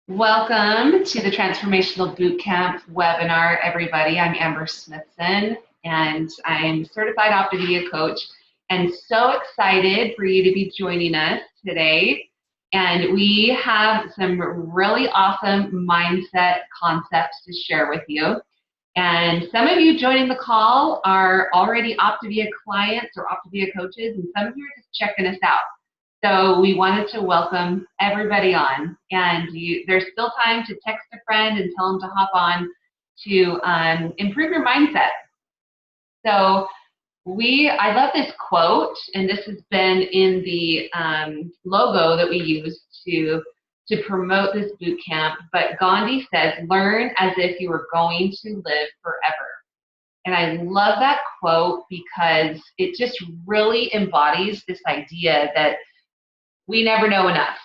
Welcome to the Transformational Bootcamp webinar, everybody. I'm Amber Smithson, and I'm a certified Optavia coach, and so excited for you to be joining us today. And we have some really awesome mindset concepts to share with you. And some of you joining the call are already Optavia clients or Optavia coaches, and some of you are just checking us out. So we wanted to welcome everybody on, and there's still time to text a friend and tell them to hop on to improve your mindset. So I love this quote, and this has been in the logo that we use to promote this boot camp, but Gandhi says, learn as if you were going to live forever. And I love that quote because it just really embodies this idea that we never know enough,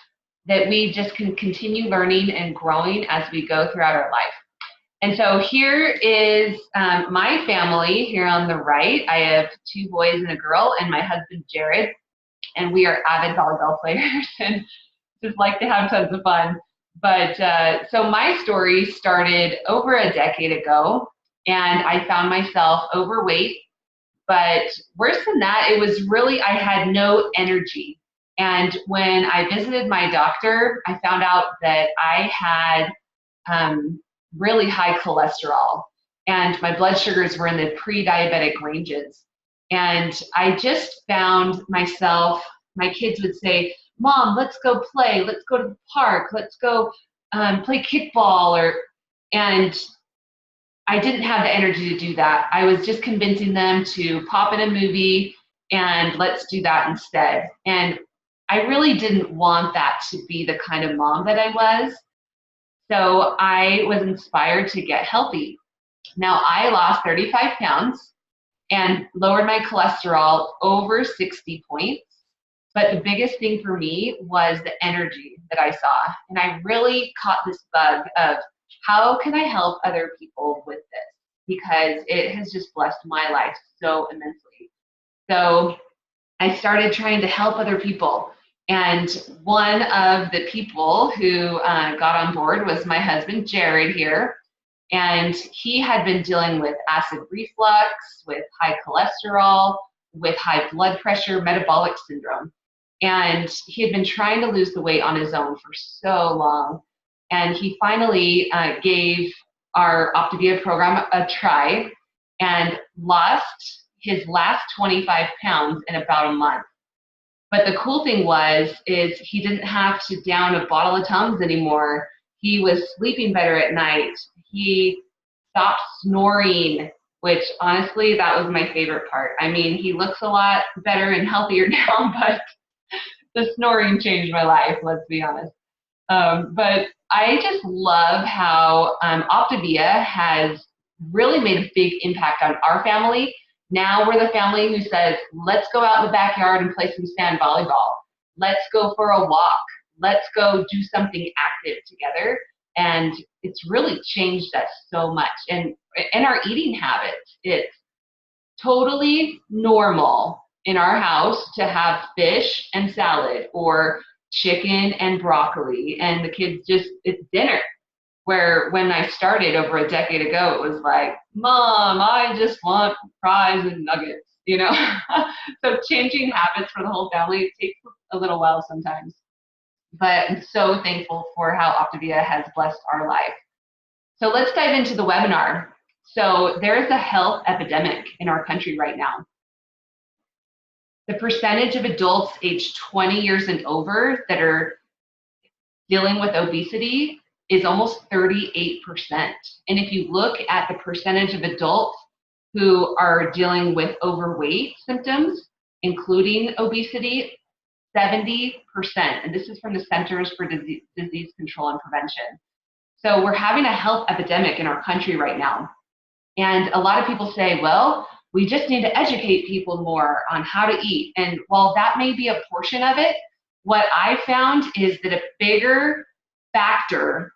that we just can continue learning and growing as we go throughout our life. And so here is my family here on the right. I have 2 boys and a girl and my husband, Jared, and we are avid volleyball players and just like to have tons of fun. But so my story started over a decade ago, and I found myself overweight. But worse than that, it was really, I had no energy. And when I visited my doctor, I found out that I had really high cholesterol, and my blood sugars were in the pre-diabetic ranges. And I just found myself, my kids would say, Mom, let's go play, let's go to the park, let's go play kickball, and I didn't have the energy to do that. I was just convincing them to pop in a movie and let's do that instead. And I really didn't want that to be the kind of mom that I was. So I was inspired to get healthy. Now I lost 35 pounds and lowered my cholesterol over 60 points. But the biggest thing for me was the energy that I saw. And I really caught this bug of how can I help other people with this? Because it has just blessed my life so immensely. So I started trying to help other people. And one of the people who got on board was my husband, Jared, here. And he had been dealing with acid reflux, with high cholesterol, with high blood pressure, metabolic syndrome. And he had been trying to lose the weight on his own for so long. And he finally gave our Optavia program a try and lost his last 25 pounds in about a month. But the cool thing is he didn't have to down a bottle of Tums anymore. He was sleeping better at night. He stopped snoring, which honestly, that was my favorite part. I mean, he looks a lot better and healthier now, but the snoring changed my life, let's be honest. But I just love how Optavia has really made a big impact on our family. Now we're the family who says, let's go out in the backyard and play some sand volleyball. Let's go for a walk. Let's go do something active together. And it's really changed us so much. And our eating habits, it's totally normal in our house to have fish and salad or chicken and broccoli. And the kids it's dinner. Where when I started over a decade ago, it was like, Mom, I just want fries and nuggets, you know? So changing habits for the whole family, it takes a little while sometimes. But I'm so thankful for how Optavia has blessed our life. So let's dive into the webinar. So there's a health epidemic in our country right now. The percentage of adults aged 20 years and over that are dealing with obesity is almost 38%. And if you look at the percentage of adults who are dealing with overweight symptoms, including obesity, 70%. And this is from the Centers for Disease Control and Prevention. So we're having a health epidemic in our country right now. And a lot of people say, well, we just need to educate people more on how to eat. And while that may be a portion of it, what I found is that a bigger factor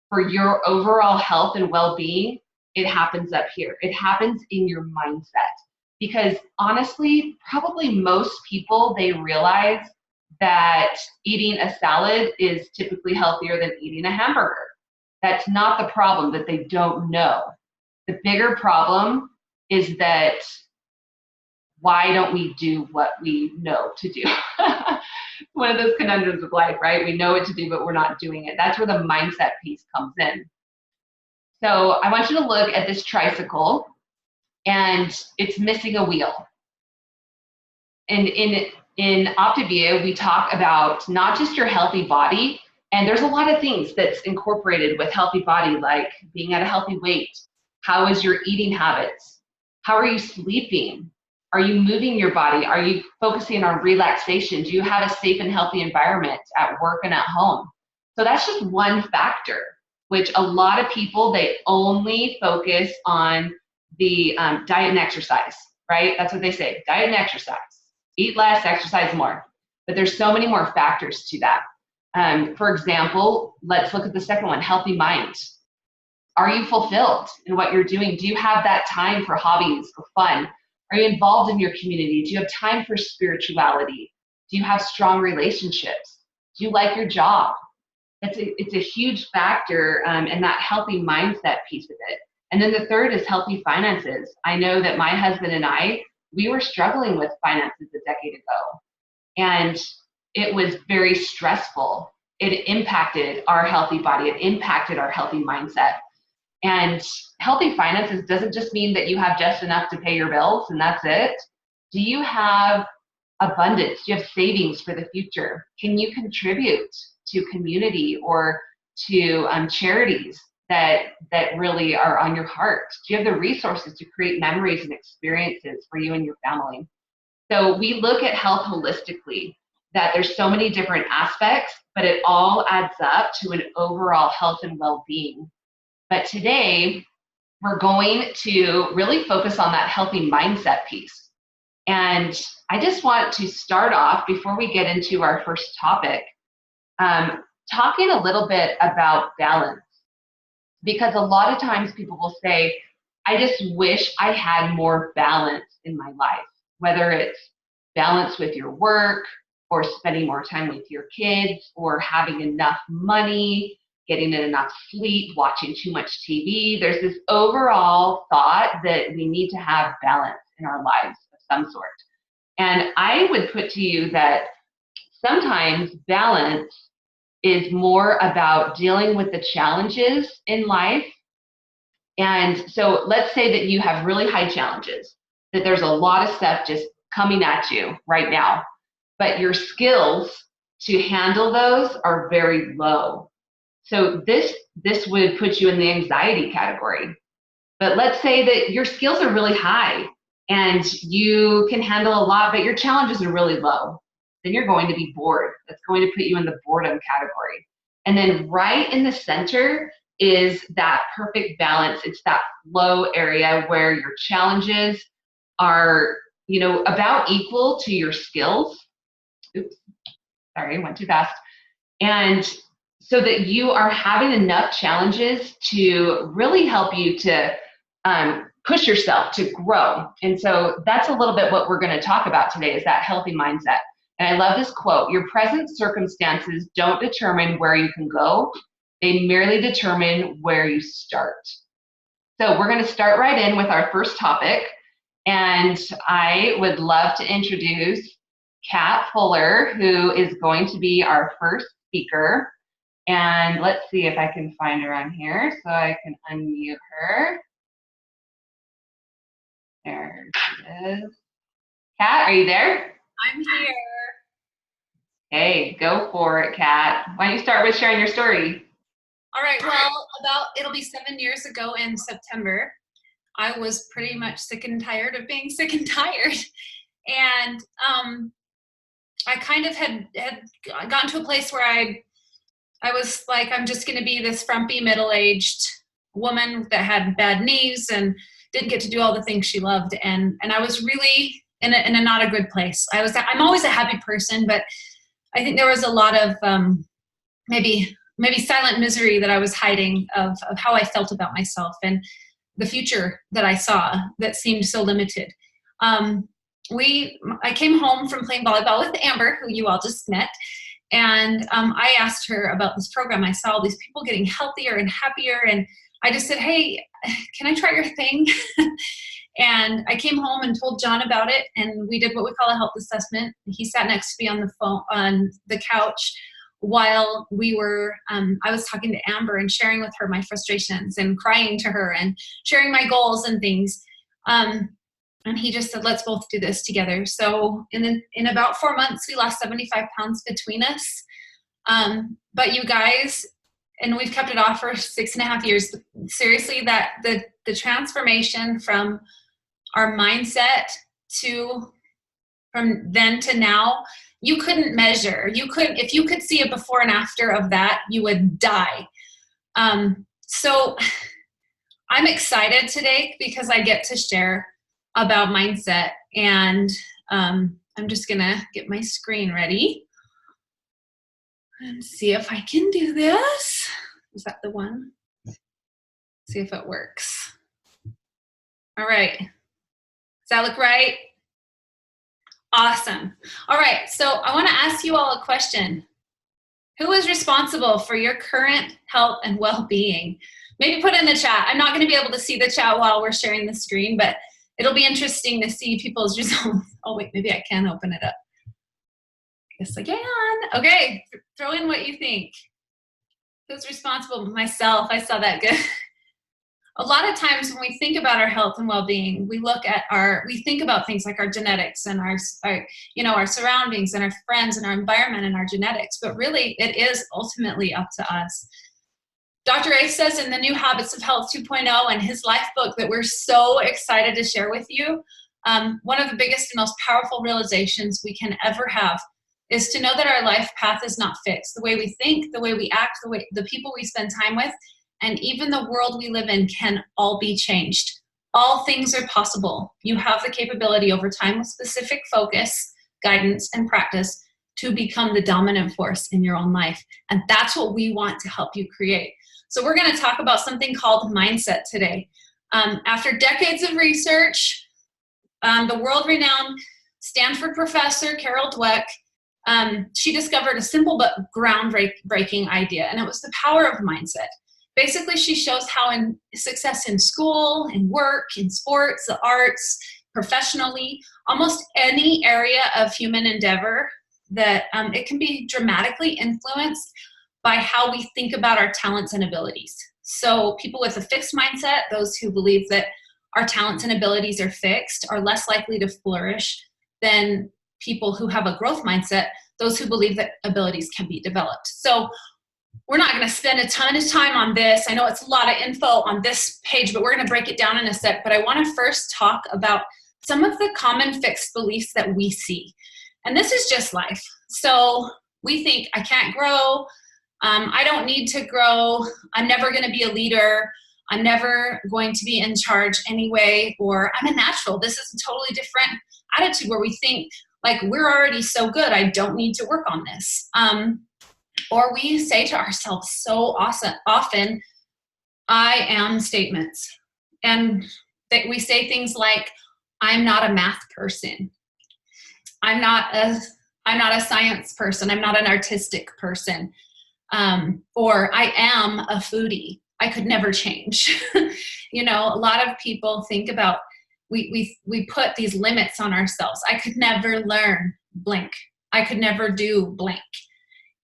for your overall health and well-being, it happens up here. It happens in your mindset. Because honestly, probably most people, they realize that eating a salad is typically healthier than eating a hamburger. That's not the problem, that they don't know. The bigger problem is that why don't we do what we know to do? One of those conundrums of life, right? We know what to do, but we're not doing it. That's where the mindset piece comes in. So I want you to look at this tricycle, and it's missing a wheel. And in Optavia, we talk about not just your healthy body, and there's a lot of things that's incorporated with healthy body, like being at a healthy weight. How is your eating habits? How are you sleeping? Are you moving your body? Are you focusing on relaxation? Do you have a safe and healthy environment at work and at home? So that's just one factor, which a lot of people, they only focus on the diet and exercise, right? That's what they say, diet and exercise. Eat less, exercise more. But there's so many more factors to that. For example, let's look at the second one, healthy mind. Are you fulfilled in what you're doing? Do you have that time for hobbies, for fun? Are you involved in your community? Do you have time for spirituality? Do you have strong relationships? Do you like your job? It's a huge factor in that healthy mindset piece of it. And then the third is healthy finances. I know that my husband and I, we were struggling with finances a decade ago, and it was very stressful. It impacted our healthy body. It impacted our healthy mindset. And healthy finances doesn't just mean that you have just enough to pay your bills and that's it. Do you have abundance? Do you have savings for the future? Can you contribute to community or to charities that really are on your heart? Do you have the resources to create memories and experiences for you and your family? So we look at health holistically, that there's so many different aspects, but it all adds up to an overall health and well-being. But today, we're going to really focus on that healthy mindset piece. And I just want to start off, before we get into our first topic, talking a little bit about balance. Because a lot of times people will say, I just wish I had more balance in my life, whether it's balance with your work or spending more time with your kids or having enough money, getting enough sleep, watching too much TV. There's this overall thought that we need to have balance in our lives of some sort. And I would put to you that sometimes balance is more about dealing with the challenges in life. And so let's say that you have really high challenges, that there's a lot of stuff just coming at you right now, but your skills to handle those are very low. So this would put you in the anxiety category. But let's say that your skills are really high and you can handle a lot, but your challenges are really low. Then you're going to be bored. That's going to put you in the boredom category. And then right in the center is that perfect balance. It's that flow area where your challenges are, about equal to your skills. Oops, sorry, went too fast. And so that you are having enough challenges to really help you to push yourself to grow. And so that's a little bit what we're going to talk about today, is that healthy mindset. And I love this quote: your present circumstances don't determine where you can go. They merely determine where you start. So we're going to start right in with our first topic. And I would love to introduce Kat Fuller, who is going to be our first speaker. And let's see if I can find her on here so I can unmute her. There she is. Kat, are you there? I'm here. Hey, go for it, Kat. Why don't you start with sharing your story? All right, well, it'll be 7 years ago in September. I was pretty much sick and tired of being sick and tired. And I kind of had gotten to a place where I was like, I'm just going to be this frumpy middle-aged woman that had bad knees and didn't get to do all the things she loved. And I was really in a not a good place. I'm always a happy person, but I think there was a lot of maybe silent misery that I was hiding of how I felt about myself and the future that I saw that seemed so limited. I came home from playing volleyball with Amber, who you all just met. And I asked her about this program. I saw all these people getting healthier and happier. And I just said, hey, can I try your thing? And I came home and told John about it. And we did what we call a health assessment. He sat next to me on the phone, on the couch, while I was talking to Amber and sharing with her my frustrations and crying to her and sharing my goals and things. And he just said, let's both do this together. So in about 4 months, we lost 75 pounds between us. But you guys, and we've kept it off for 6.5 years. Seriously, that the transformation from our mindset from then to now, you couldn't measure. If you could see a before and after of that, you would die. So I'm excited today because I get to share about mindset, and I'm just gonna get my screen ready and see if I can do this. Is that the one? See if it works. All right. Does that look right? Awesome. All right, so I want to ask you all a question. Who is responsible for your current health and well-being? Maybe put in the chat. I'm not going to be able to see the chat while we're sharing the screen, but it'll be interesting to see people's results. Oh, wait, maybe I can open it up. Yes, I can. Okay, throw in what you think. Who's responsible? Myself. I saw that. Good. A lot of times when we think about our health and well-being, we think about things like our genetics and our surroundings and our friends and our environment and our genetics, but really it is ultimately up to us. Dr. A says in the New Habits of Health 2.0 and his life book that we're so excited to share with you, one of the biggest and most powerful realizations we can ever have is to know that our life path is not fixed. The way we think, the way we act, the people we spend time with, and even the world we live in can all be changed. All things are possible. You have the capability over time with specific focus, guidance, and practice to become the dominant force in your own life. And that's what we want to help you create. So we're going to talk about something called mindset today. After decades of research, the world-renowned Stanford professor Carol Dweck, she discovered a simple but groundbreaking idea, and it was the power of mindset. Basically, she shows how in success in school, in work, in sports, the arts, professionally, almost any area of human endeavor, that it can be dramatically influenced by how we think about our talents and abilities. So people with a fixed mindset, those who believe that our talents and abilities are fixed, are less likely to flourish than people who have a growth mindset, those who believe that abilities can be developed. So we're not going to spend a ton of time on this. I know it's a lot of info on this page, but we're going to break it down in a sec. But I want to first talk about some of the common fixed beliefs that we see. And this is just life. So we think, I can't grow. I don't need to grow. I'm never going to be a leader. I'm never going to be in charge anyway. Or I'm a natural. This is a totally different attitude where we think, like, we're already so good, I don't need to work on this. Or we say to ourselves so often, I am statements. And we say things like, I'm not a math person. I'm not a science person. I'm not an artistic person. Or I am a foodie. I could never change. A lot of people think about, we put these limits on ourselves. I could never learn blank. I could never do blank.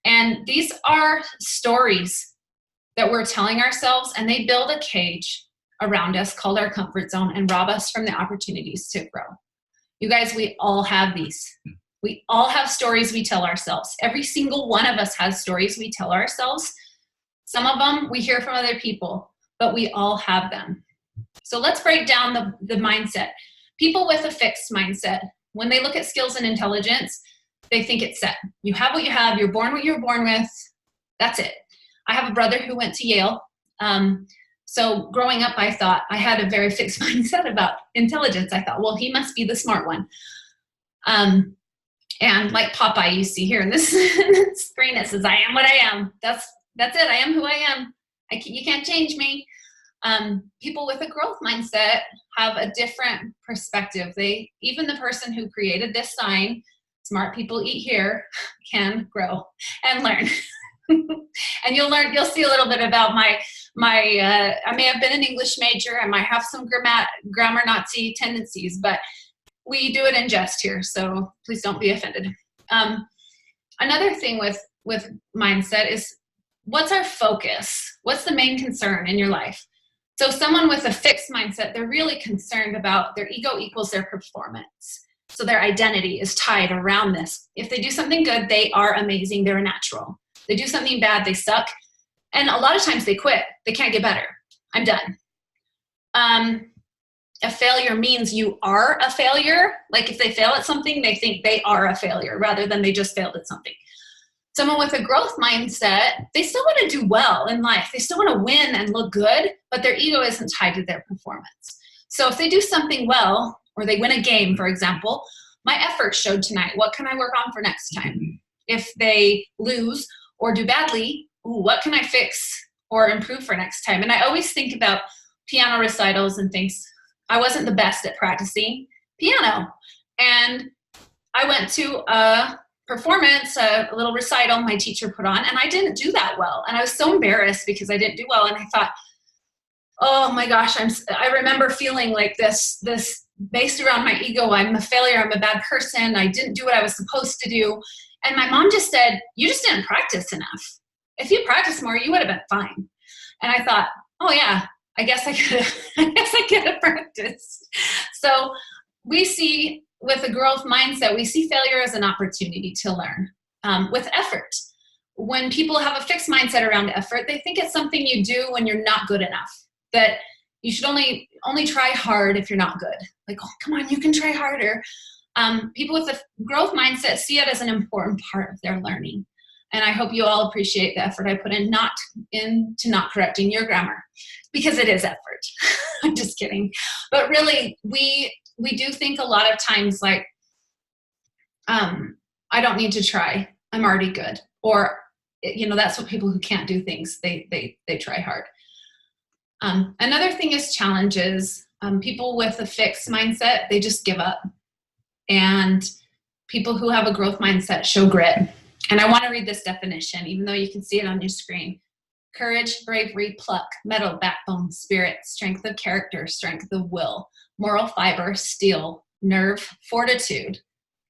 And these are stories that we're telling ourselves, and they build a cage around us called our comfort zone and rob us from the opportunities to grow. You guys, we all have these. We all have stories we tell ourselves. Every single one of us has stories we tell ourselves. Some of them we hear from other people, but we all have them. So let's break down the mindset. People with a fixed mindset, when they look at skills and intelligence, they think it's set. You have what you have. You're born what you're born with. That's it. I have a brother who went to Yale. So growing up, I thought I had a very fixed mindset about intelligence. I thought, well, he must be the smart one. And like Popeye, you see here in this screen, it says, I am what I am. That's it. I am who I am. You can't change me. People with a growth mindset have a different perspective. Even the person who created this sign, smart people eat here, can grow and learn. And you'll see a little bit about I may have been an English major. I might have some grammar Nazi tendencies, but we do it in jest here, so please don't be offended. Another thing with mindset is, what's our focus? What's the main concern in your life? So someone with a fixed mindset, they're really concerned about their ego equals their performance. So their identity is tied around this. If they do something good, they are amazing. They're a natural. They do something bad, they suck. And a lot of times they quit. They can't get better. I'm done. A failure means you are a failure. Like if they fail at something, they think they are a failure rather than they just failed at something. Someone with a growth mindset, they still want to do well in life. They still want to win and look good, but their ego isn't tied to their performance. So if they do something well, or they win a game, for example, my effort showed tonight. What can I work on for next time? If they lose or do badly, what can I fix or improve for next time? And I always think about piano recitals and things. I wasn't the best at practicing piano. And I went to a performance, a little recital my teacher put on, and I didn't do that well. And I was so embarrassed because I didn't do well. And I thought, oh my gosh, I remember feeling like this based around my ego. I'm a failure. I'm a bad person. I didn't do what I was supposed to do. And my mom just said, you just didn't practice enough. If you practiced more, you would have been fine. And I thought, oh yeah, I guess I could have practiced. So we see, with a growth mindset, we see failure as an opportunity to learn with effort. When people have a fixed mindset around effort, they think it's something you do when you're not good enough, that you should only try hard if you're not good. Like, oh, come on, you can try harder. People with a growth mindset see it as an important part of their learning. And I hope you all appreciate the effort I put in, not correcting your grammar, because it is effort. I'm just kidding. But really, we do think a lot of times like, I don't need to try. I'm already good. Or, that's what people who can't do things, they try hard. Another thing is challenges. People with a fixed mindset, they just give up. And people who have a growth mindset show grit. And I want to read this definition, even though you can see it on your screen. Courage, bravery, pluck, mettle, backbone, spirit, strength of character, strength of will, moral fiber, steel, nerve, fortitude,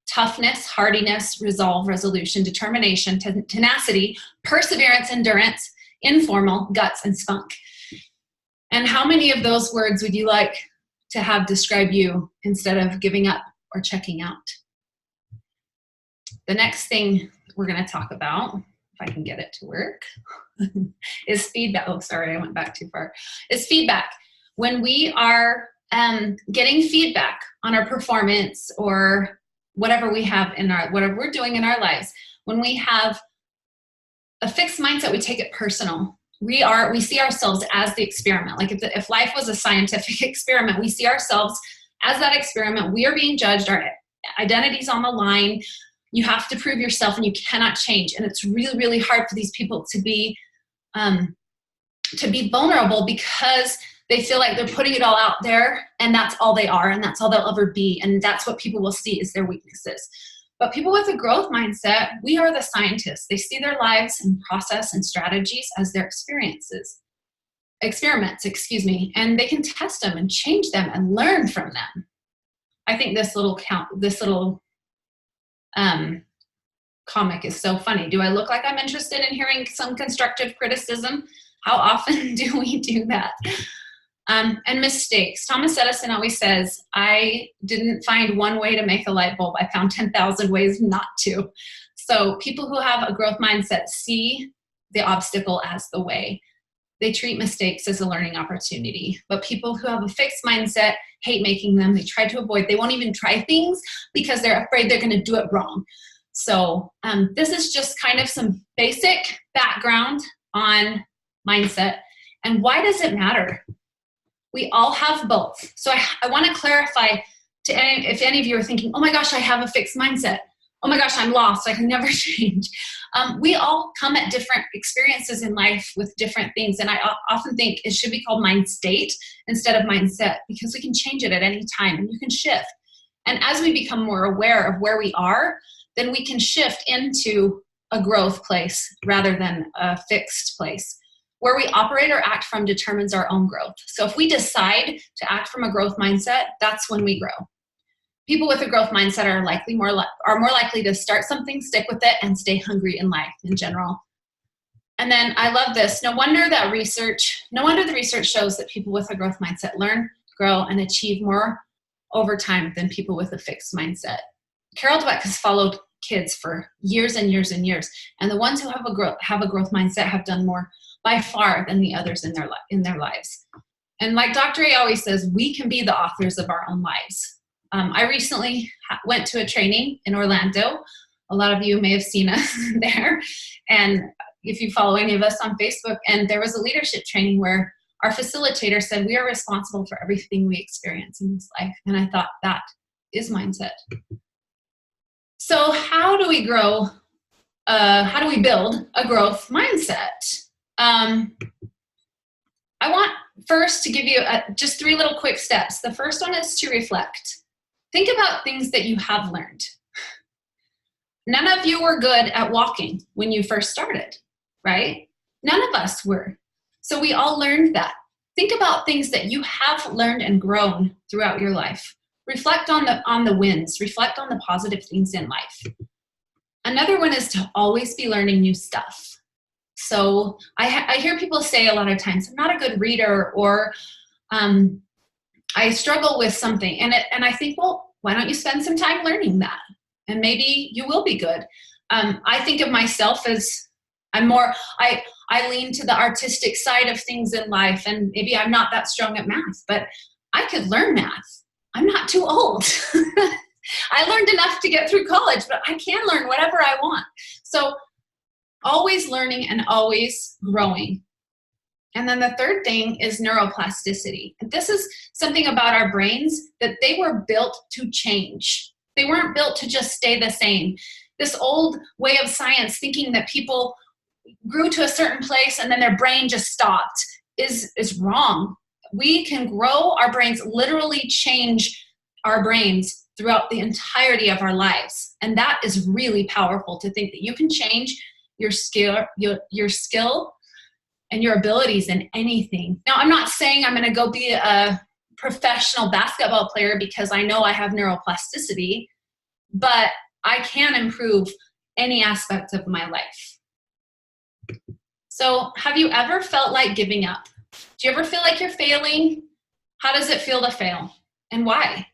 toughness, hardiness, resolve, resolution, determination, tenacity, perseverance, endurance, informal, guts, and spunk. And how many of those words would you like to have describe you instead of giving up or checking out? The next thing we're going to talk about, if I can get it to work, is feedback. Oh, sorry, I went back too far. Is feedback. When we are getting feedback on our performance or whatever we have whatever we're doing in our lives, when we have a fixed mindset, we take it personal. We see ourselves as the experiment. Like if life was a scientific experiment, we see ourselves as that experiment. We are being judged. Our identity's on the line. You have to prove yourself and you cannot change. And it's really, really hard for these people to be vulnerable because they feel like they're putting it all out there and that's all they are and that's all they'll ever be. And that's what people will see is their weaknesses. But people with a growth mindset, we are the scientists. They see their lives and process and strategies as their experiments, and they can test them and change them and learn from them. I think this little comic is so funny. Do I look like I'm interested in hearing some constructive criticism? How often do we do that? And mistakes. Thomas Edison always says, I didn't find one way to make a light bulb. I found 10,000 ways not to. So people who have a growth mindset see the obstacle as the way. They treat mistakes as a learning opportunity. But people who have a fixed mindset hate making them. They try to avoid. They won't even try things because they're afraid they're going to do it wrong. So this is just kind of some basic background on mindset. And why does it matter? We all have both. So I want to clarify if any of you are thinking, oh my gosh, I have a fixed mindset. oh my gosh, I'm lost, I can never change. We all come at different experiences in life with different things. And I often think it should be called mind state instead of mindset, because we can change it at any time and you can shift. And as we become more aware of where we are, then we can shift into a growth place rather than a fixed place. Where we operate or act from determines our own growth. So if we decide to act from a growth mindset, that's when we grow. People with a growth mindset are more likely to start something, stick with it, and stay hungry in life in general. And then I love this. No wonder the research shows that people with a growth mindset learn, grow, and achieve more over time than people with a fixed mindset. Carol Dweck has followed kids for years and years and years, and the ones who have a growth mindset have done more by far than the others in their lives. And like Dr. A always says, we can be the authors of our own lives. I recently went to a training in Orlando. A lot of you may have seen us there. And if you follow any of us on Facebook, and there was a leadership training where our facilitator said, we are responsible for everything we experience in this life. And I thought, that is mindset. So how do we grow? How do we build a growth mindset? I want first to give you just 3 little quick steps. The first one is to reflect. Think about things that you have learned. None of you were good at walking when you first started, right? None of us were. So we all learned that. Think about things that you have learned and grown throughout your life. Reflect on the wins. Reflect on the positive things in life. Another one is to always be learning new stuff. So I hear people say a lot of times, I'm not a good reader, or I struggle with something. And I think, well, why don't you spend some time learning that? And maybe you will be good. I think of myself as I lean to the artistic side of things in life, and maybe I'm not that strong at math, but I could learn math. I'm not too old. I learned enough to get through college, but I can learn whatever I want. So always learning and always growing. And then the third thing is neuroplasticity. This is something about our brains that they were built to change. They weren't built to just stay the same. This old way of science thinking that people grew to a certain place and then their brain just stopped is wrong. We can grow our brains, literally change our brains throughout the entirety of our lives. And that is really powerful, to think that you can change your skill and your abilities in anything. Now, I'm not saying I'm going to go be a professional basketball player because I know I have neuroplasticity, but I can improve any aspect of my life. So have you ever felt like giving up? Do you ever feel like you're failing? How does it feel to fail? And why?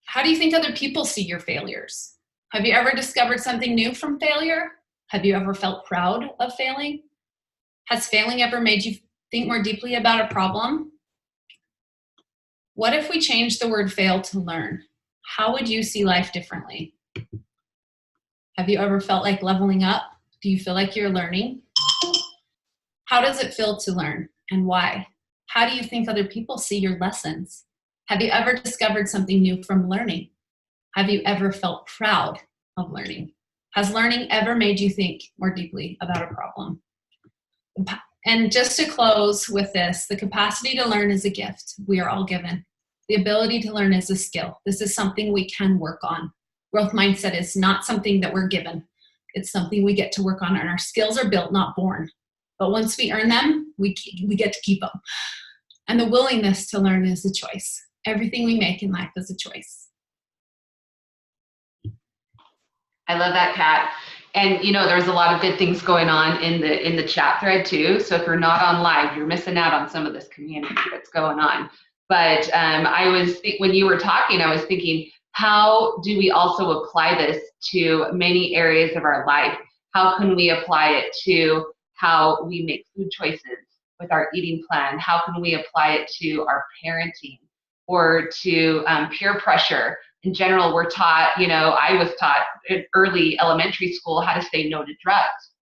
How do you think other people see your failures? Have you ever discovered something new from failure? Have you ever felt proud of failing? Has failing ever made you think more deeply about a problem? What if we changed the word fail to learn? How would you see life differently? Have you ever felt like leveling up? Do you feel like you're learning? How does it feel to learn, and why? How do you think other people see your lessons? Have you ever discovered something new from learning? Have you ever felt proud of learning? Has learning ever made you think more deeply about a problem? And just to close with this, the capacity to learn is a gift we are all given. The ability to learn is a skill. This is something we can work on. Growth mindset is not something that we're given. It's something we get to work on, and our skills are built, not born. But once we earn them, we get to keep them. And the willingness to learn is a choice. Everything we make in life is a choice. I love that, Kat. And there's a lot of good things going on in the chat thread too. So if you're not on live, you're missing out on some of this community that's going on. But when you were talking, I was thinking, how do we also apply this to many areas of our life? How can we apply it to how we make food choices with our eating plan? How can we apply it to our parenting or to peer pressure? In general, we're taught, I was taught in early elementary school how to say no to drugs.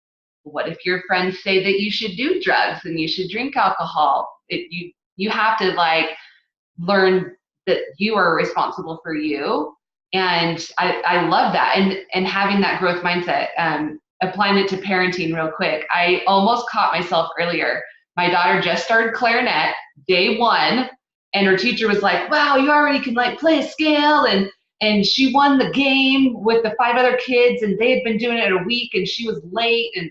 What if your friends say that you should do drugs and you should drink alcohol? You have to learn that you are responsible for you, And I love that. And having that growth mindset, applying it to parenting real quick. I almost caught myself earlier. My daughter just started clarinet day one, and her teacher was like, wow, you already can like play a scale. And she won the game with the 5 other kids, and they had been doing it a week, and she was late. And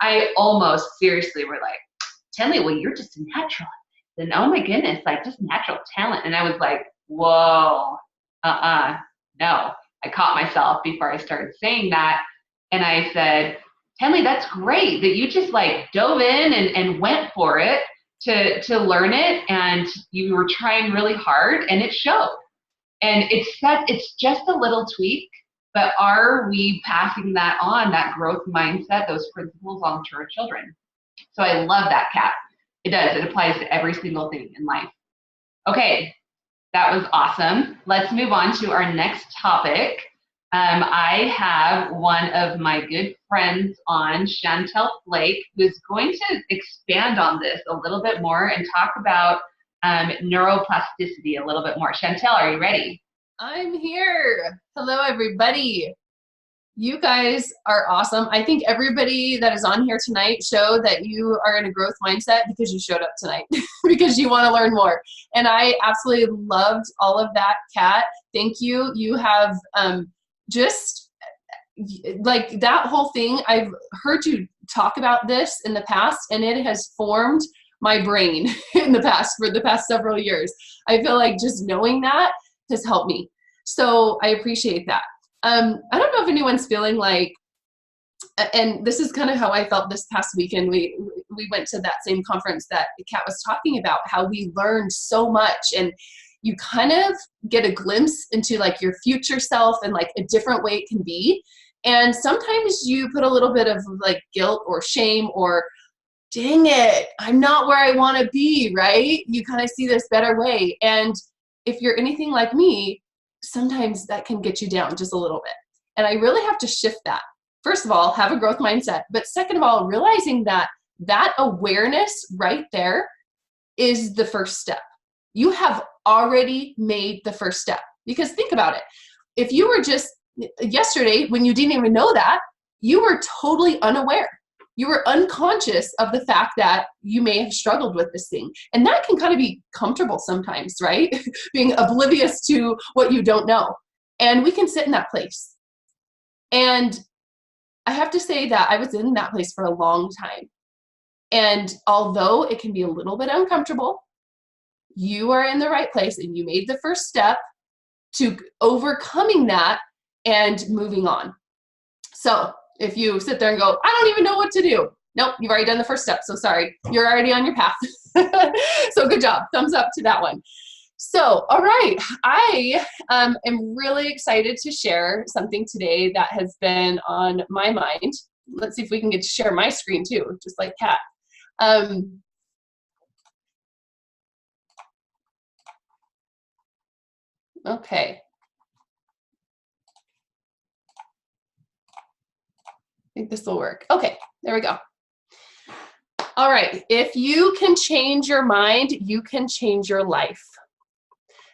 I almost seriously were like, Tenley, well, you're just a natural. And oh my goodness, like just natural talent. And I was like, whoa, no. I caught myself before I started saying that. And I said, Tenley, that's great that you just like dove in and went for it to learn it. And you were trying really hard, and it showed. And it's just a little tweak, but are we passing that on, that growth mindset, those principles on to our children? So I love that, Kat. It does. It applies to every single thing in life. Okay, that was awesome. Let's move on to our next topic. I have one of my good friends on, Chantel Flake, who's going to expand on this a little bit more and talk about neuroplasticity a little bit more. Chantel, are you ready? I'm here. Hello, everybody. You guys are awesome. I think everybody that is on here tonight showed that you are in a growth mindset because you showed up tonight, because you want to learn more. And I absolutely loved all of that, Kat. Thank you. You have just like that whole thing. I've heard you talk about this in the past, and it has formed my brain in the past for the past several years. I feel like just knowing that has helped me. So I appreciate that. I don't know if anyone's feeling like, and this is kind of how I felt this past weekend. We went to that same conference that Kat was talking about, how we learned so much, and you kind of get a glimpse into like your future self and like a different way it can be. And sometimes you put a little bit of like guilt or shame or, dang it, I'm not where I want to be, right? You kind of see this better way. And if you're anything like me, sometimes that can get you down just a little bit. And I really have to shift that. First of all, have a growth mindset. But second of all, realizing that that awareness right there is the first step. You have already made the first step. Because think about it. If you were just yesterday, when you didn't even know that, you were totally unaware. You were unconscious of the fact that you may have struggled with this thing. And that can kind of be comfortable sometimes, right? Being oblivious to what you don't know. And we can sit in that place. And I have to say that I was in that place for a long time. And although it can be a little bit uncomfortable, you are in the right place and you made the first step to overcoming that and moving on. So if you sit there and go, I don't even know what to do. Nope, you've already done the first step. So sorry, you're already on your path. So good job. Thumbs up to that one. So, all right. I am really excited to share something today that has been on my mind. Let's see if we can get to share my screen too, just like Kat. Okay. I think this will work. Okay, there we go. All right, if you can change your mind, you can change your life.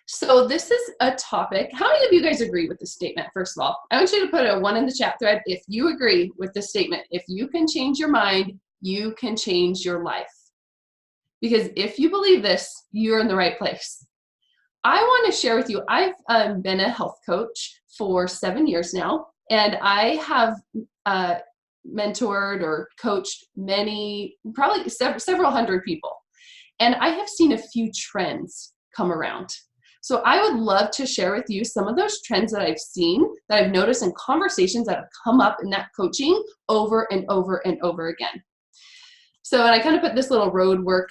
So this is a topic. How many of you guys agree with this statement, first of all? I want you to put a 1 in the chat thread if you agree with this statement. If you can change your mind, you can change your life. Because if you believe this, you're in the right place. I want to share with you, I've been a health coach for 7 years now, and I have mentored or coached many, probably several hundred people. And I have seen a few trends come around. So I would love to share with you some of those trends that I've seen, that I've noticed in conversations that have come up in that coaching over and over and over again. So, and I kind of put this little road work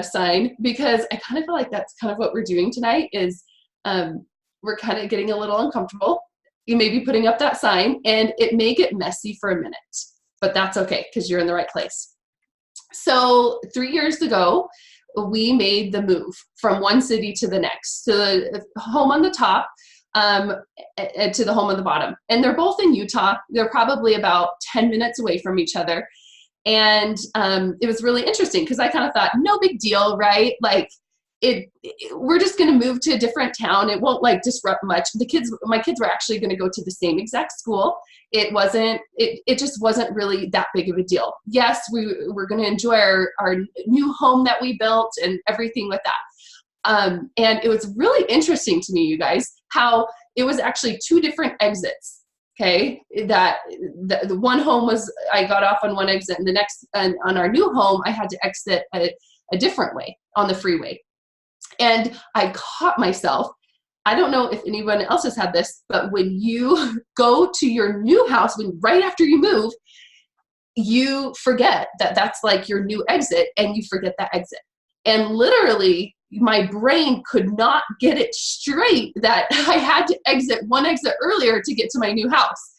sign because I kind of feel like that's kind of what we're doing tonight is we're kind of getting a little uncomfortable. You may be putting up that sign and it may get messy for a minute, but that's okay because you're in the right place. So 3 years ago, we made the move from one city to the next, to the home on the top to the home on the bottom. And they're both in Utah. They're probably about 10 minutes away from each other. And it was really interesting because I kind of thought, no big deal, right? Like we're just going to move to a different town. It won't like disrupt much. My kids were actually going to go to the same exact school. It just wasn't really that big of a deal. Yes, we're going to enjoy our new home that we built and everything with that. And it was really interesting to me, you guys, how it was actually 2 different exits. Okay, that the one home was, I got off on one exit, and the next, and on our new home, I had to exit a different way on the freeway. And I caught myself. I don't know if anyone else has had this, but when you go to your new house, right after you move, you forget that that's like your new exit, and you forget that exit. And literally, my brain could not get it straight that I had to exit one exit earlier to get to my new house.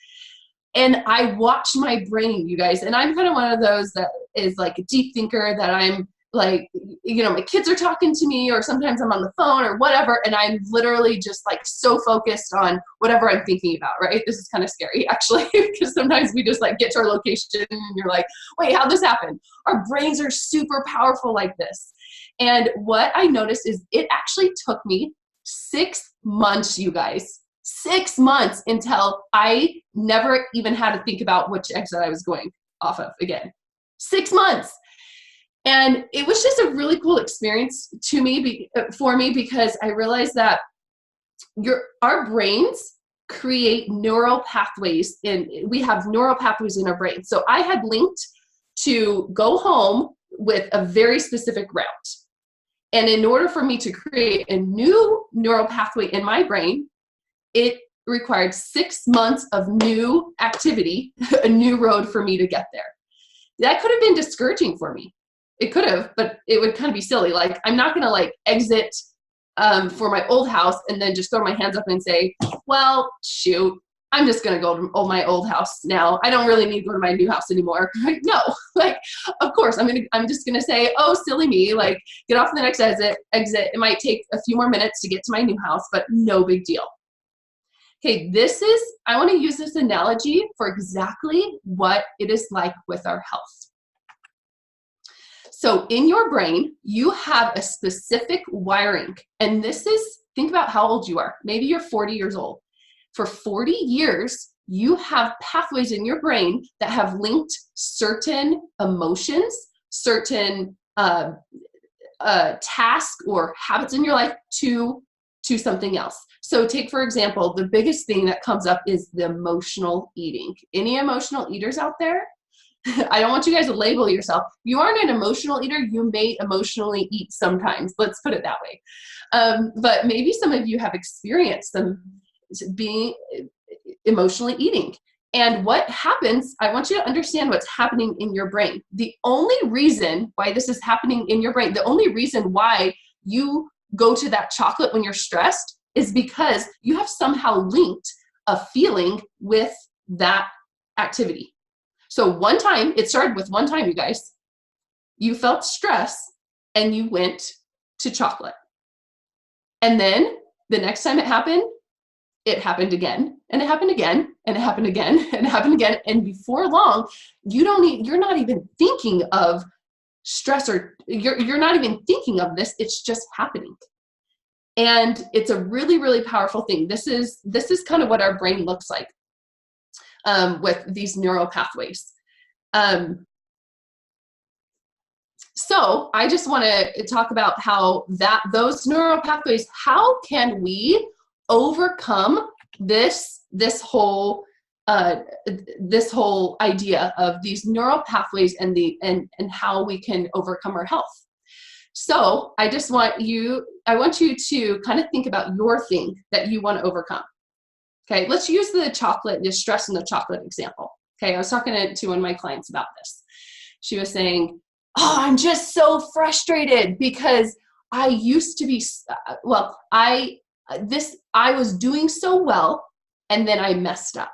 And I watched my brain, you guys, and I'm kind of one of those that is like a deep thinker, that I'm like, you know, my kids are talking to me, or sometimes I'm on the phone or whatever, and I'm literally just like so focused on whatever I'm thinking about, right? This is kind of scary, actually, because sometimes we just like get to our location and you're like, wait, how'd this happen? Our brains are super powerful like this. And what I noticed is it actually took me 6 months, you guys, 6 months, until I never even had to think about which exit I was going off of again. 6 months. And it was just a really cool experience for me, because I realized that our brains create neural pathways, we have neural pathways in our brain. So I had linked to go home with a very specific route. And in order for me to create a new neural pathway in my brain, it required 6 months of new activity, a new road for me to get there. That could have been discouraging for me. It could have, but it would kind of be silly. Like, I'm not going to like exit for my old house and then just throw my hands up and say, well, shoot, I'm just going to go to my old house now. I don't really need to go to my new house anymore. No, like, of course, I'm just going to say, oh, silly me, like, get off the next exit. It might take a few more minutes to get to my new house, but no big deal. Okay, I want to use this analogy for exactly what it is like with our health. So in your brain, you have a specific wiring, and think about how old you are. Maybe you're 40 years old. For 40 years, you have pathways in your brain that have linked certain emotions, certain tasks or habits in your life to something else. So take, for example, the biggest thing that comes up is the emotional eating. Any emotional eaters out there? I don't want you guys to label yourself. You aren't an emotional eater. You may emotionally eat sometimes. Let's put it that way. But maybe some of you have experienced them being emotionally eating. And what happens, I want you to understand what's happening in your brain. The only reason why this is happening in your brain, the only reason why you go to that chocolate when you're stressed, is because you have somehow linked a feeling with that activity. So it started with one time, you guys. You felt stress and you went to chocolate. And then the next time it happened again, and it happened again, and it happened again, and it happened again. And before long, you're not even thinking of stress, or you're not even thinking of this. It's just happening. And it's a really, really powerful thing. This is kind of what our brain looks like with these neural pathways. So I just want to talk about how those neural pathways, how can we overcome this whole idea of these neural pathways and how we can overcome our health. So I want you to kind of think about your thing that you want to overcome. Okay, let's use the stress in the chocolate example. Okay, I was talking to one of my clients about this. She was saying, oh, I'm just so frustrated because I used to be, I was doing so well, and then I messed up.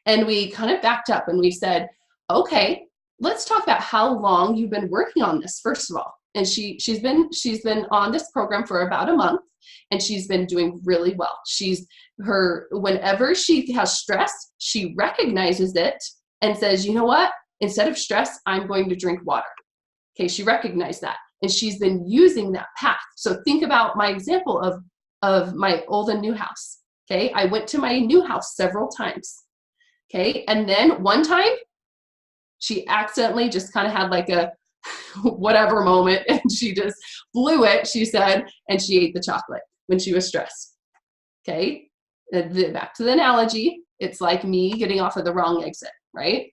And we kind of backed up and we said, okay, let's talk about how long you've been working on this, first of all. And she's been on this program for about a month, and she's been doing really well. Whenever she has stress, she recognizes it and says, you know what? Instead of stress, I'm going to drink water. Okay, she recognized that. and she's been using that path. So think about my example of my old and new house. Okay, I went to my new house several times. Okay, and then one time she accidentally just kind of had like a whatever moment, and she just blew it, she said, and she ate the chocolate when she was stressed. Okay, back to the analogy, it's like me getting off of the wrong exit, right?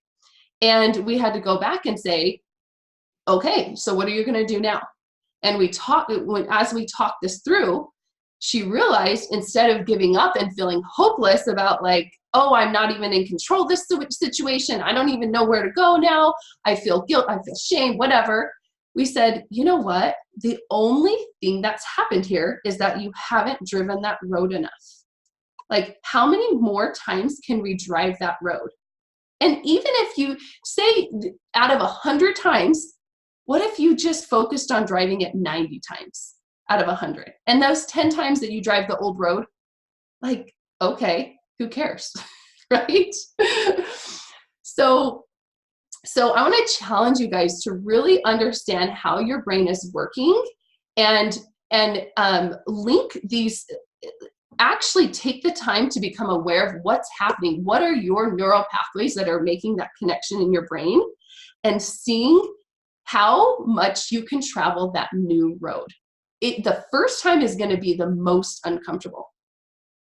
And we had to go back and say, okay, so what are you going to do now? And as we talked this through, she realized instead of giving up and feeling hopeless about like, oh, I'm not even in control of this situation, I don't even know where to go now, I feel guilt, I feel shame, whatever. We said, you know what? The only thing that's happened here is that you haven't driven that road enough. Like, how many more times can we drive that road? And even if you say out of 100 times, what if you just focused on driving it 90 times out of 100? And those 10 times that you drive the old road, like, okay, who cares, right? So I want to challenge you guys to really understand how your brain is working and link these. Actually take the time to become aware of what's happening. What are your neural pathways that are making that connection in your brain, and seeing how much you can travel that new road. The first time is going to be the most uncomfortable.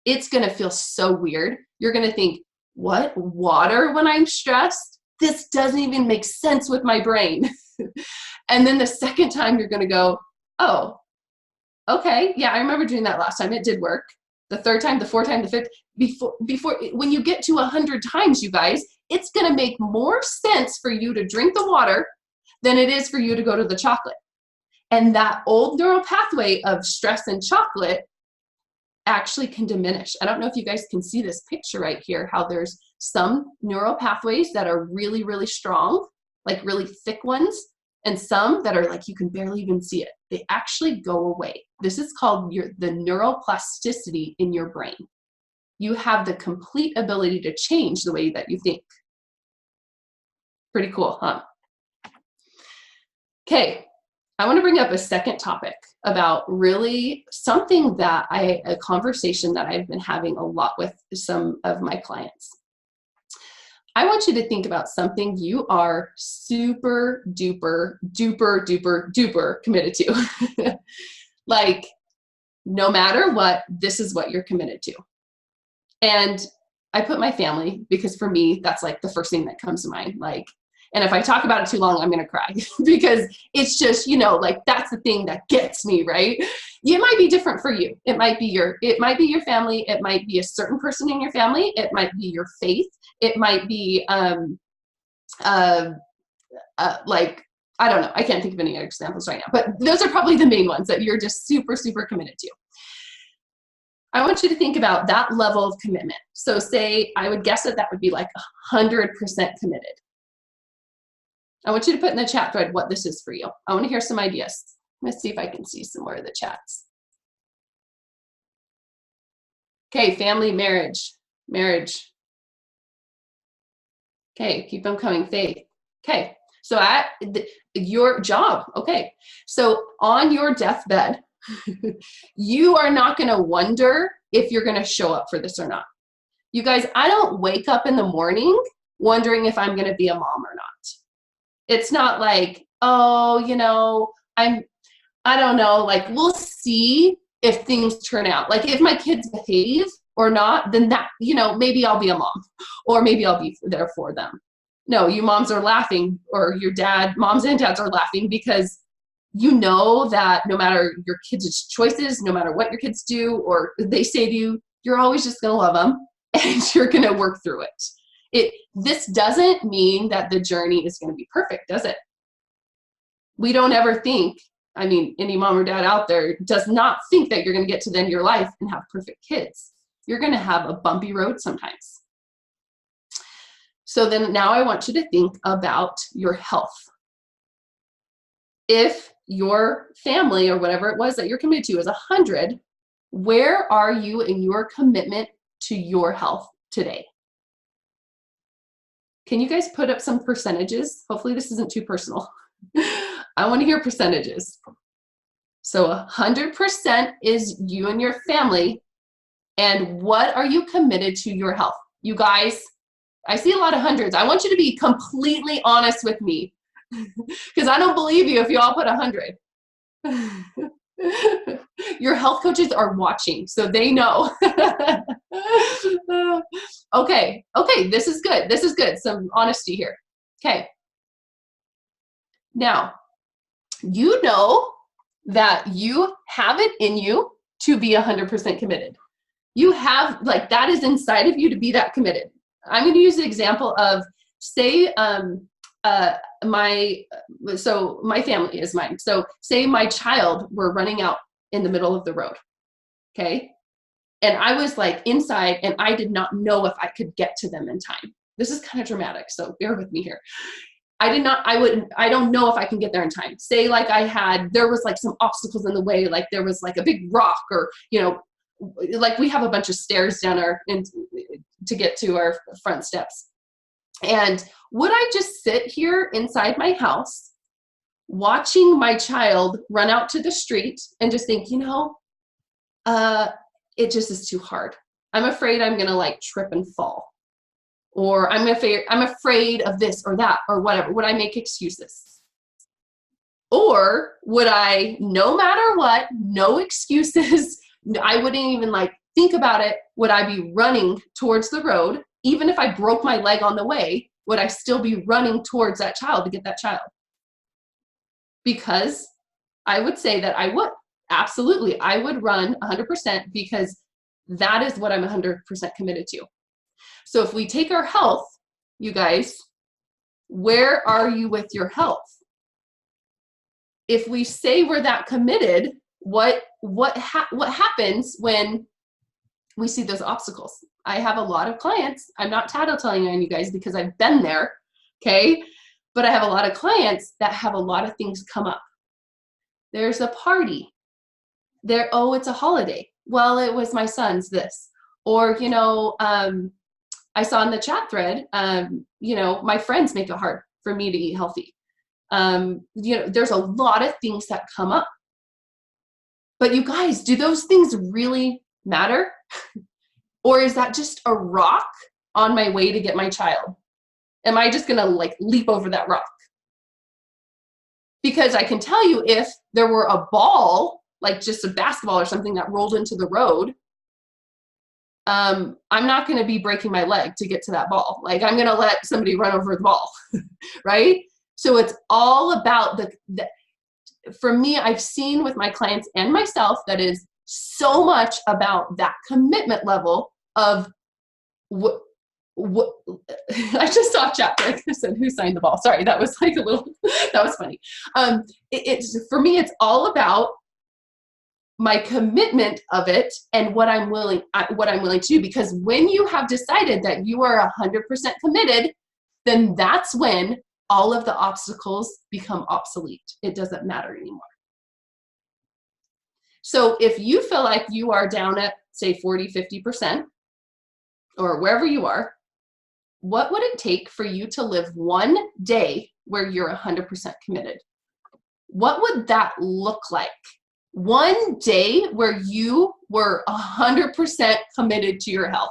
It's going to feel so weird. You're going to think, what? Water when I'm stressed? This doesn't even make sense with my brain. And then the second time you're going to go, oh, okay, yeah, I remember doing that last time. It did work. The third time, the fourth time, the fifth, when you get to 100 times, you guys, it's going to make more sense for you to drink the water than it is for you to go to the chocolate. And that old neural pathway of stress and chocolate actually can diminish. I don't know if you guys can see this picture right here, how there's some neural pathways that are really, really strong, like really thick ones, and some that are like you can barely even see it. They actually go away. This is called the neuroplasticity in your brain. You have the complete ability to change the way that you think. Pretty cool, huh? Okay, I want to bring up a second topic about really something that a conversation that I've been having a lot with some of my clients. I want you to think about something you are super duper, duper, duper, duper committed to. Like, no matter what, this is what you're committed to. And I put my family, because for me, that's like the first thing that comes to mind. Like, and if I talk about it too long, I'm going to cry because it's just, you know, like that's the thing that gets me, right? It might be different for you. It might be your family. It might be a certain person in your family. It might be your faith. It might be, like, I don't know. I can't think of any other examples right now, but those are probably the main ones that you're just super, super committed to. I want you to think about that level of commitment. So say, I would guess that would be like 100% committed. I want you to put in the chat thread what this is for you. I want to hear some ideas. Let's see if I can see some more of the chats. Okay, family, marriage. Okay, keep them coming, faith. Okay, so at your job, okay. So on your deathbed, you are not going to wonder if you're going to show up for this or not. You guys, I don't wake up in the morning wondering if I'm going to be a mom or not. It's not like, oh, you know, I don't know, like we'll see if things turn out. Like if my kids behave or not, then that, you know, maybe I'll be a mom or maybe I'll be there for them. No, you moms are laughing, or your moms and dads are laughing because you know that no matter your kids' choices, no matter what your kids do or they say to you, you're always just going to love them and you're going to work through it. This doesn't mean that the journey is going to be perfect, does it? We don't ever think, I mean, any mom or dad out there does not think that you're going to get to the end of your life and have perfect kids. You're going to have a bumpy road sometimes. So then now I want you to think about your health. If your family or whatever it was that you're committed to is 100, where are you in your commitment to your health today? Can you guys put up some percentages? Hopefully this isn't too personal. I want to hear percentages. So 100% is you and your family. And what are you committed to your health? You guys, I see a lot of hundreds. I want you to be completely honest with me because I don't believe you if you all put 100. Your health coaches are watching, so they know. Okay, this is good. This is good. Some honesty here. Okay. Now, you know that you have it in you to be 100% committed. You have, like, that is inside of you to be that committed. I'm going to use the example of, say, my family is mine. So say my child were running out in the middle of the road, okay? And I was like inside and I did not know if I could get to them in time. This is kind of dramatic, so bear with me here. I don't know if I can get there in time. Say like there was like some obstacles in the way, like there was like a big rock or, you know, like we have a bunch of stairs down to get to our front steps. And would I just sit here inside my house watching my child run out to the street and just think, you know, it just is too hard. I'm afraid I'm gonna like trip and fall. Or I'm afraid of this or that or whatever. Would I make excuses? Or would I, no matter what, no excuses, I wouldn't even like think about it, would I be running towards the road? Even if I broke my leg on the way, would I still be running towards that child to get that child? Because I would say that I would. Absolutely, I would run 100% because that is what I'm 100% committed to. So if we take our health, you guys, where are you with your health? If we say we're that committed, what happens when we see those obstacles? I have a lot of clients. I'm not tattletelling on you guys because I've been there, okay? But I have a lot of clients that have a lot of things come up. There's a party. Oh, it's a holiday. Well, it was my son's this. Or, you know, I saw in the chat thread, you know, my friends make it hard for me to eat healthy. You know, there's a lot of things that come up. But you guys, do those things really matter? Or is that just a rock on my way to get my child? Am I just gonna like leap over that rock? Because I can tell you, if there were a ball, like just a basketball or something that rolled into the road, I'm not going to be breaking my leg to get to that ball. Like I'm going to let somebody run over the ball, right? So it's all about for me, I've seen with my clients and myself that is so much about that commitment level of what I just saw chat there. I said, who signed the ball? Sorry, that was like that was funny. For me, it's all about my commitment of it and what I'm willing to do. Because when you have decided that you are 100% committed, then that's when all of the obstacles become obsolete. It doesn't matter anymore. So if you feel like you are down at, say, 40, 50%, or wherever you are, what would it take for you to live one day where you're 100% committed? What would that look like? One day where you were 100% committed to your health.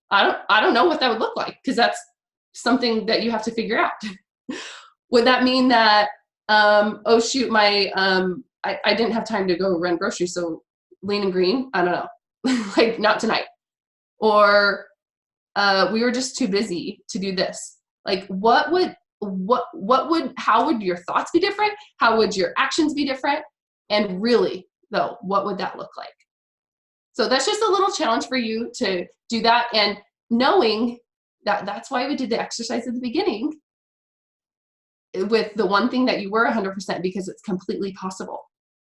I don't know what that would look like, because that's something that you have to figure out. Would that mean that, oh shoot, I didn't have time to go run groceries, so lean and green? I don't know. Like, not tonight. Or we were just too busy to do this. Like, how would your thoughts be different? How would your actions be different? And really, though, what would that look like? So that's just a little challenge for you to do that, and knowing that that's why we did the exercise at the beginning with the one thing that you were 100%, because it's completely possible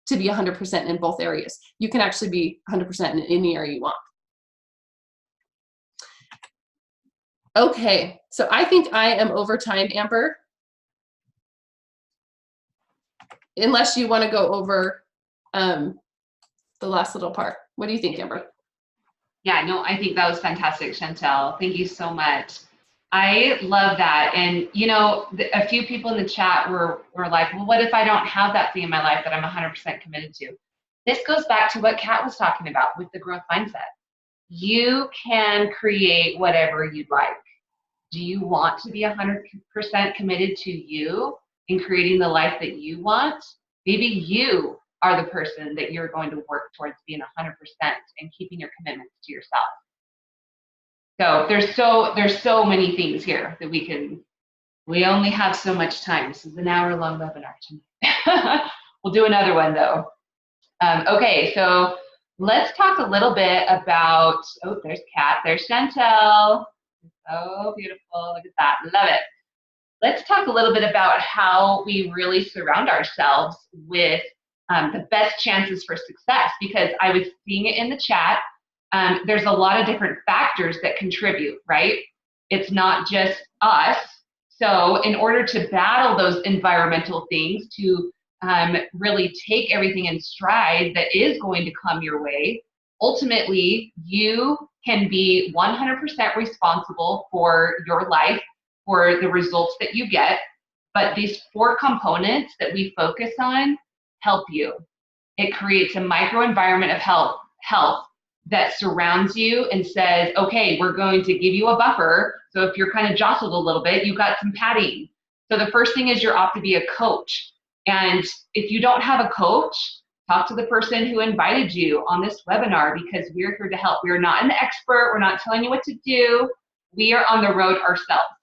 to be 100% in both areas. You can actually be 100% in any area you want. Okay, so I think I am over time, Amber. Unless you want to go over the last little part. What do you think, Amber? Yeah, no, I think that was fantastic, Chantel. Thank you so much. I love that. And, you know, a few people in the chat were like, well, what if I don't have that thing in my life that I'm 100% committed to? This goes back to what Kat was talking about with the growth mindset. You can create whatever you'd like. Do you want to be 100% committed to you in creating the life that you want? Maybe you are the person that you're going to work towards being 100% and keeping your commitments to yourself. So there's so many things here that we only have so much time. This is an hour-long webinar tonight. We'll do another one though. Okay, so let's talk a little bit about, oh, there's Kat, there's Chantel. So beautiful, look at that, love it. Let's talk a little bit about how we really surround ourselves with the best chances for success, because I was seeing it in the chat. There's a lot of different factors that contribute, right? It's not just us. So in order to battle those environmental things, to really take everything in stride that is going to come your way, ultimately you can be 100% responsible for your life, for the results that you get. But these 4 components that we focus on help you. It creates a microenvironment of health that surrounds you and says, okay, we're going to give you a buffer. So if you're kind of jostled a little bit, you've got some padding. So the first thing is you're opt to be a coach. And if you don't have a coach, talk to the person who invited you on this webinar, because we're here to help. We're not an expert. We're not telling you what to do. We are on the road ourselves.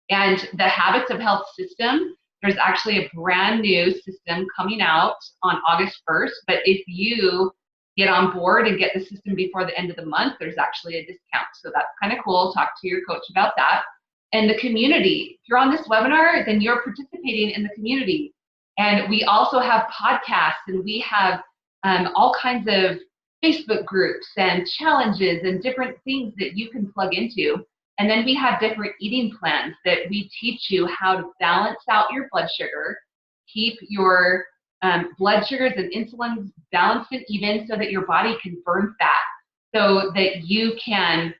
And the Habits of Health system, there's actually a brand new system coming out on August 1st. But if you get on board and get the system before the end of the month, there's actually a discount. So that's kind of cool. Talk to your coach about that. And the community, if you're on this webinar, then you're participating in the community. And we also have podcasts, and we have all kinds of Facebook groups and challenges and different things that you can plug into. And then we have different eating plans that we teach you how to balance out your blood sugar, keep your blood sugars and insulin balanced and even, so that your body can burn fat, so that you can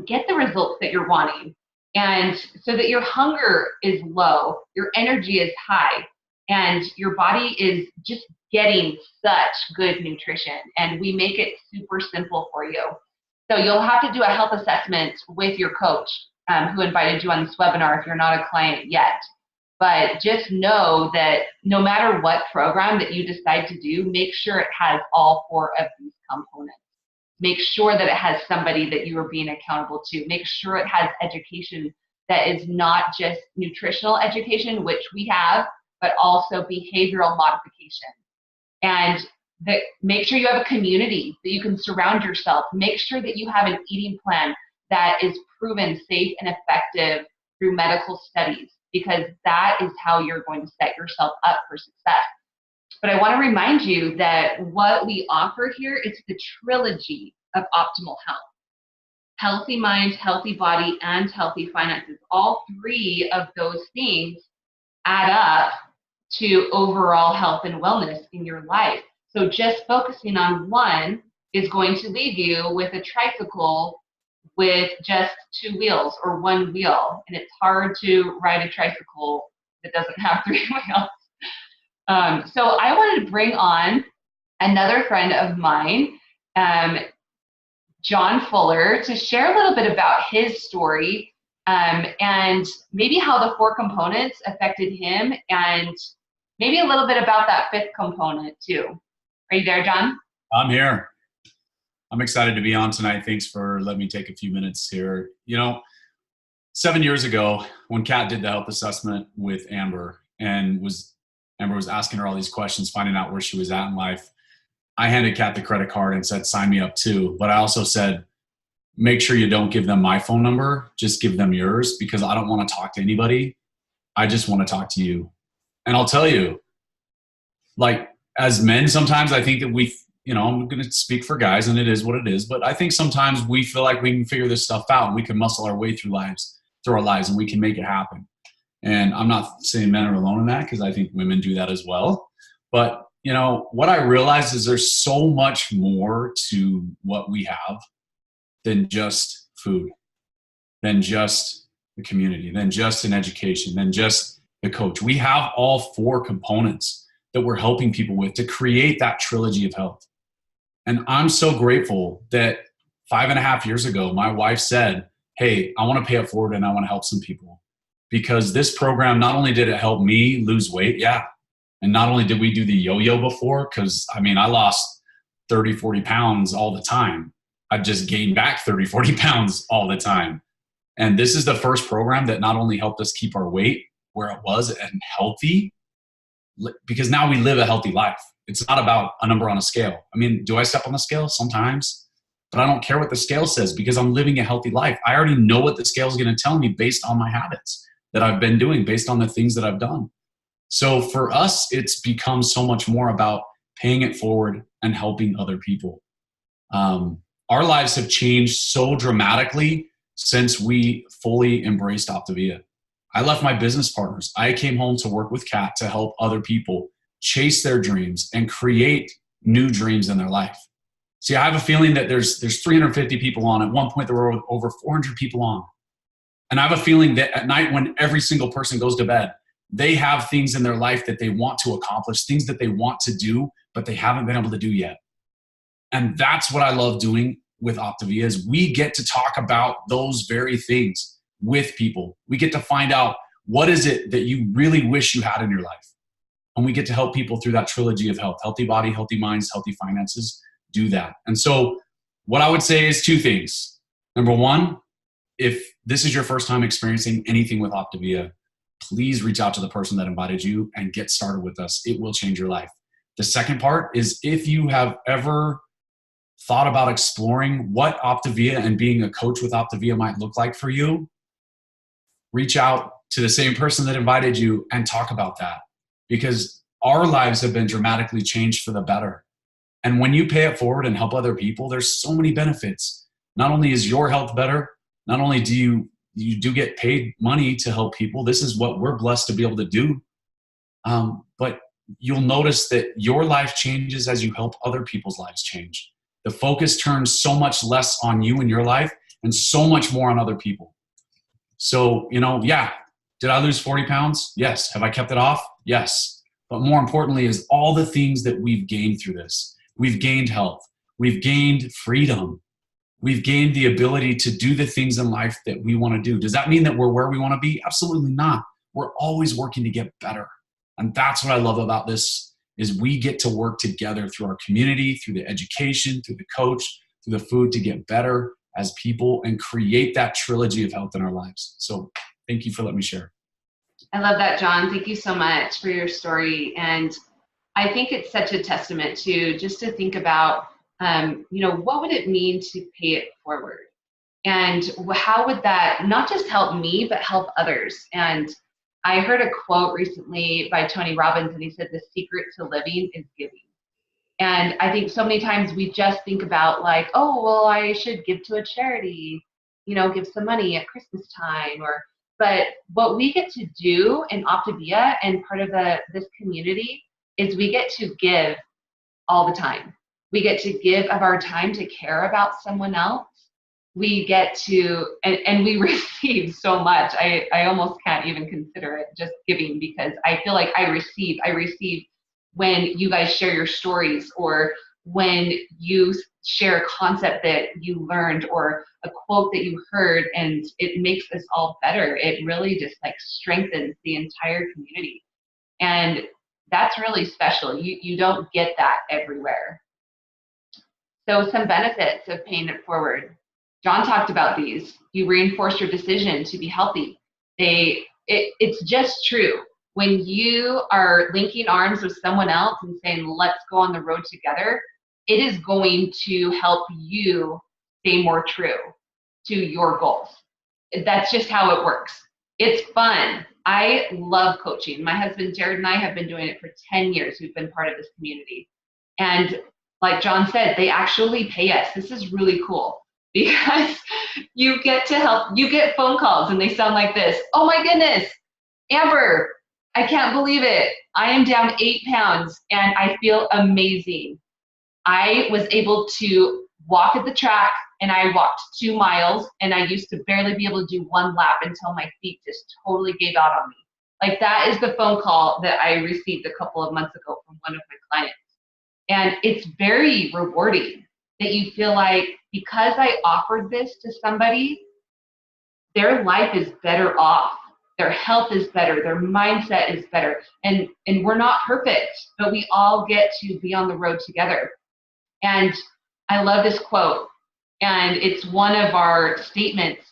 get the results that you're wanting, and so that your hunger is low, your energy is high, and your body is just getting such good nutrition. And we make it super simple for you. So you'll have to do a health assessment with your coach who invited you on this webinar if you're not a client yet. But just know that no matter what program that you decide to do, make sure it has all 4 of these components. Make sure that it has somebody that you are being accountable to. Make sure it has education that is not just nutritional education, which we have, but also behavioral modification. And make sure you have a community that you can surround yourself. Make sure that you have an eating plan that is proven safe and effective through medical studies, because that is how you're going to set yourself up for success. But I want to remind you that what we offer here is the trilogy of optimal health. Healthy mind, healthy body, and healthy finances. All 3 of those things add up to overall health and wellness in your life. So just focusing on one is going to leave you with a tricycle with just 2 wheels or 1 wheel. And it's hard to ride a tricycle that doesn't have 3 wheels. So I wanted to bring on another friend of mine, John Fuller, to share a little bit about his story and maybe how the 4 components affected him, and maybe a little bit about that 5th component too. Are you there, John? I'm here. I'm excited to be on tonight. Thanks for letting me take a few minutes here. You know, 7 years ago, when Kat did the health assessment with Amber, and Amber was asking her all these questions, finding out where she was at in life, I handed Kat the credit card and said, sign me up too. But I also said, make sure you don't give them my phone number. Just give them yours, because I don't want to talk to anybody. I just want to talk to you. And I'll tell you, like, as men, sometimes I think that I'm going to speak for guys, and it is what it is, but I think sometimes we feel like we can figure this stuff out and we can muscle our way through our lives, and we can make it happen. And I'm not saying men are alone in that, because I think women do that as well. But, what I realized is there's so much more to what we have than just food, than just the community, than just in education, than just the coach. We have all 4 components that we're helping people with to create that trilogy of health. And I'm so grateful that 5.5 years ago, my wife said, hey, I want to pay it forward and I want to help some people. Because this program, not only did it help me lose weight, yeah, and not only did we do the yo-yo before, because I mean, I lost 30, 40 pounds all the time. I just gained back 30, 40 pounds all the time. And this is the first program that not only helped us keep our weight where it was and healthy, because now we live a healthy life. It's not about a number on a scale. I mean, do I step on the scale? Sometimes, but I don't care what the scale says because I'm living a healthy life. I already know what the scale is going to tell me based on my habits that I've been doing, based on the things that I've done. So for us, it's become so much more about paying it forward and helping other people. Our lives have changed so dramatically since we fully embraced Optavia. I left my business partners. I came home to work with Kat to help other people chase their dreams and create new dreams in their life. See, I have a feeling that there's 350 people on. At one point, there were over 400 people on. And I have a feeling that at night when every single person goes to bed, they have things in their life that they want to accomplish, things that they want to do, but they haven't been able to do yet. And that's what I love doing with Optavia is we get to talk about those very things with people. We get to find out what is it that you really wish you had in your life. And we get to help people through that trilogy of health, healthy body, healthy minds, healthy finances, do that. And so what I would say is 2 things. Number 1, if this is your first time experiencing anything with Optavia, please reach out to the person that invited you and get started with us. It will change your life. The second part is if you have ever thought about exploring what Optavia and being a coach with Optavia might look like for you, reach out to the same person that invited you and talk about that, because our lives have been dramatically changed for the better. And when you pay it forward and help other people, there's so many benefits. Not only is your health better, not only do you do get paid money to help people, this is what we're blessed to be able to do, but you'll notice that your life changes as you help other people's lives change. The focus turns so much less on you and your life and so much more on other people. So, yeah, did I lose 40 pounds? Yes. Have I kept it off? Yes. But more importantly is all the things that we've gained through this. We've gained health. We've gained freedom. We've gained the ability to do the things in life that we want to do. Does that mean that we're where we want to be? Absolutely not. We're always working to get better. And that's what I love about this is we get to work together through our community, through the education, through the coach, through the food to get better as people and create that trilogy of health in our lives. So thank you for letting me share. I love that, John. Thank you so much for your story. And I think it's such a testament to just to think about, what would it mean to pay it forward? And how would that not just help me, but help others? And I heard a quote recently by Tony Robbins, and he said, the secret to living is giving. And I think so many times we just think about like, oh, well, I should give to a charity, give some money at Christmas time, but what we get to do in Optavia and part of this community is we get to give all the time. We get to give of our time to care about someone else. We get to, and we receive so much. I almost can't even consider it just giving because I feel like I receive when you guys share your stories or when you share a concept that you learned or a quote that you heard and it makes us all better. It really just like strengthens the entire community. And that's really special. You don't get that everywhere. So some benefits of paying it forward. John talked about these. You reinforce your decision to be healthy. It's just true. When you are linking arms with someone else and saying, let's go on the road together, it is going to help you stay more true to your goals. That's just how it works. It's fun. I love coaching. My husband, Jared, and I have been doing it for 10 years. We've been part of this community. And like John said, they actually pay us. This is really cool because you get to help. You get phone calls and they sound like this. Oh my goodness, Amber, I can't believe it. I am down 8 pounds and I feel amazing. I was able to walk at the track and I walked 2 miles, and I used to barely be able to do 1 lap until my feet just totally gave out on me. Like, that is the phone call that I received a couple of months ago from one of my clients. And it's very rewarding that you feel like, because I offered this to somebody, their life is better off. Their health is better. Their mindset is better. And we're not perfect, but we all get to be on the road together. And I love this quote. And it's one of our statements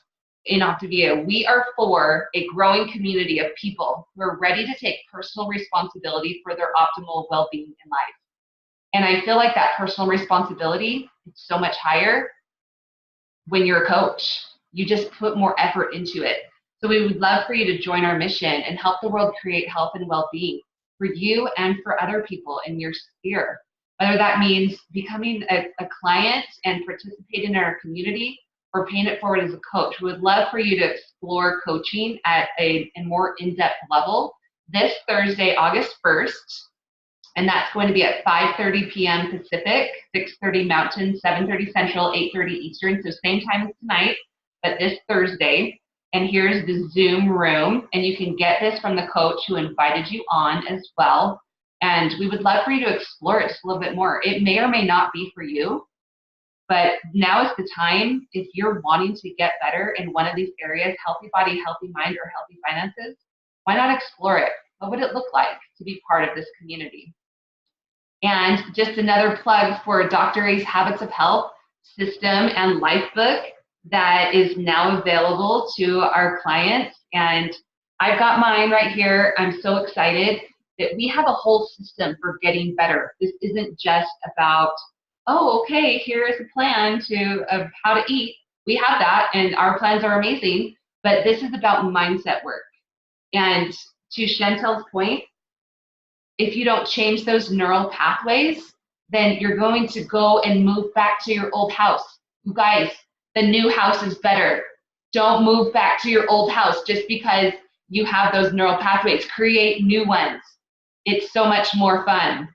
in Optavia. We are for a growing community of people who are ready to take personal responsibility for their optimal well-being in life. And I feel like that personal responsibility is so much higher when you're a coach. You just put more effort into it. So we would love for you to join our mission and help the world create health and well-being for you and for other people in your sphere. Whether that means becoming a client and participating in our community, or paying it forward as a coach. We would love for you to explore coaching at a more in-depth level this Thursday, August 1st. And that's going to be at 5:30 p.m. Pacific, 6:30 Mountain, 7:30 Central, 8:30 Eastern. So same time as tonight, but this Thursday. And here's the Zoom room. And you can get this from the coach who invited you on as well. And we would love for you to explore it just a little bit more. It may or may not be for you, but now is the time. If you're wanting to get better in one of these areas, healthy body, healthy mind, or healthy finances, why not explore it? What would it look like to be part of this community? And just another plug for Dr. A's Habits of Health system and life book that is now available to our clients. And I've got mine right here. I'm so excited that we have a whole system for getting better. This isn't just about, oh, okay, here is a plan of how to eat. We have that, and our plans are amazing, but this is about mindset work. And to Chantel's point, if you don't change those neural pathways, then you're going to go and move back to your old house. You guys, the new house is better. Don't move back to your old house just because you have those neural pathways. Create new ones. It's so much more fun.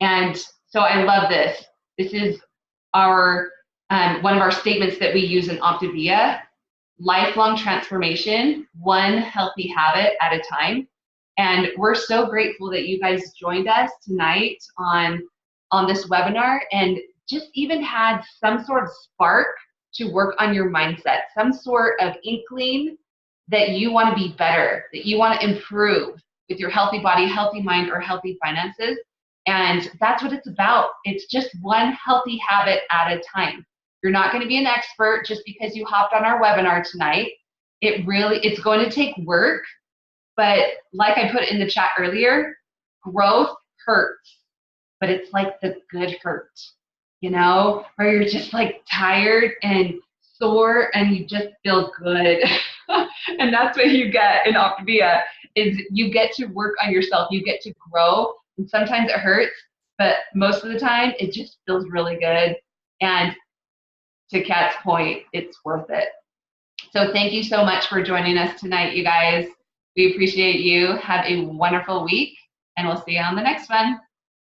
And so I love this. This is our one of our statements that we use in Optavia: lifelong transformation, one healthy habit at a time. And we're so grateful that you guys joined us tonight on this webinar and just even had some sort of spark to work on your mindset, some sort of inkling that you want to be better, that you want to improve with your healthy body, healthy mind, or healthy finances. And that's what it's about. It's just one healthy habit at a time. You're not going to be an expert just because you hopped on our webinar tonight. It's going to take work, but like I put in the chat earlier, growth hurts, but it's like the good hurt, where you're just like tired and sore and you just feel good. And that's what you get in Optavia, is you get to work on yourself, you get to grow, and sometimes it hurts, but most of the time it just feels really good. And to Kat's point, it's worth it. So thank you so much for joining us tonight, you guys. We appreciate you. Have a wonderful week, and we'll see you on the next one.